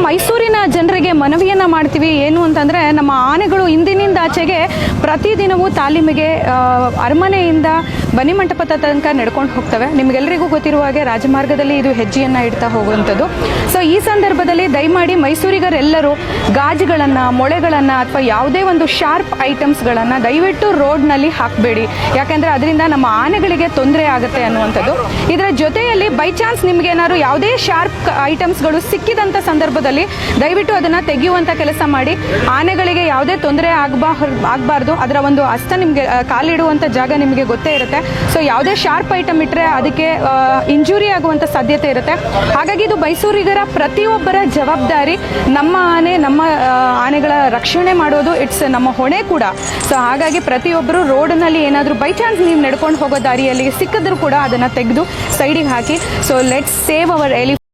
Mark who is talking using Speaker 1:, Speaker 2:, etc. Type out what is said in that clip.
Speaker 1: ಮೈಸೂರಿನ ಜನರಿಗೆ ಮನವಿಯನ್ನು ಮಾಡ್ತೀವಿ ಏನು ಅಂತಂದರೆ, ನಮ್ಮ ಆನೆಗಳು ಇಂದಿನಿಂದ ಆಚೆಗೆ ಪ್ರತಿದಿನವೂ ತಾಲೀಮಿಗೆ ಅರಮನೆಯಿಂದ ಬನ್ನಿಮಂಟಪದ ತನಕ ನಡ್ಕೊಂಡು ಹೋಗ್ತವೆ. ನಿಮಗೆಲ್ಲರಿಗೂ ಗೊತ್ತಿರುವ ಹಾಗೆ ರಾಜಮಾರ್ಗದಲ್ಲಿ ಇದು ಹೆಜ್ಜೆಯನ್ನು ಇಡ್ತಾ ಹೋಗುವಂಥದ್ದು. ಸೊ ಈ ಸಂದರ್ಭದಲ್ಲಿ ದಯಮಾಡಿ ಮೈಸೂರಿಗರೆಲ್ಲರೂ ಗಾಜುಗಳನ್ನು, ಮೊಳೆಗಳನ್ನು ಅಥವಾ ಯಾವುದೇ ಒಂದು ಶಾರ್ಪ್ ಐಟಮ್ಸ್ಗಳನ್ನು ದಯವಿಟ್ಟು ರೋಡ್ನಲ್ಲಿ ಹಾಕಬೇಡಿ. ಯಾಕೆಂದರೆ ಅದರಿಂದ ನಮ್ಮ ಆನೆಗಳಿಗೆ ತೊಂದರೆ ಆಗುತ್ತೆ ಅನ್ನುವಂಥದ್ದು. ಇದರ ಜೊತೆಯಲ್ಲಿ ಬೈ ಚಾನ್ಸ್ ನಿಮಗೇನಾದ್ರು ಯಾವುದೇ ಶಾರ್ಪ್ ಐಟಮ್ಸ್ಗಳು ಸಿಕ್ಕಿದಂಥ ಸಂದರ್ಭದಲ್ಲಿ ದಯವಿಟ್ಟು ಅದನ್ನು ತೆಗೆಯುವಂಥ ಕೆಲಸ ಮಾಡಿ. ಆನೆಗಳಿಗೆ ಯಾವುದೇ ತೊಂದರೆ ಆಗಬಾರ್ದು. ಅದರ ಒಂದು ಹಸ್ತ ನಿಮಗೆ ಕಾಲಿಡುವಂಥ ಜಾಗ ನಿಮಗೆ ಗೊತ್ತೇ ಇರುತ್ತೆ. ಸೊ ಯಾವುದೇ ಶಾರ್ಪ್ ಐಟಮ್ ಇಟ್ಟರೆ ಅದಕ್ಕೆ ಇಂಜುರಿ ಆಗುವಂಥ ಸಾಧ್ಯತೆ ಇರುತ್ತೆ. ಹಾಗಾಗಿ ಇದು ಮೈಸೂರಿಗರ ಪ್ರತಿಯೊಬ್ಬರ ಜವಾಬ್ದಾರಿ. ನಮ್ಮ ಆನೆ, ನಮ್ಮ ಆನೆಗಳ ರಕ್ಷಣೆ ಮಾಡೋದು ಇಟ್ಸ್ ನಮ್ಮ ಹೊಣೆ ಕೂಡ. ಸೊ ಹಾಗಾಗಿ ಪ್ರತಿಯೊಬ್ಬರು ರೋಡ್ನಲ್ಲಿ ಏನಾದರೂ ಬೈ ಚಾನ್ಸ್ ನೀವು ನಡ್ಕೊಂಡು ಹೋಗೋ ದಾರಿಯಲ್ಲಿ ಸಿಕ್ಕಿದ್ರೂ ಕೂಡ ಅದನ್ನು ತೆಗೆದು ಸೈಡಿಗೆ ಹಾಕಿ. So let's save our elephant.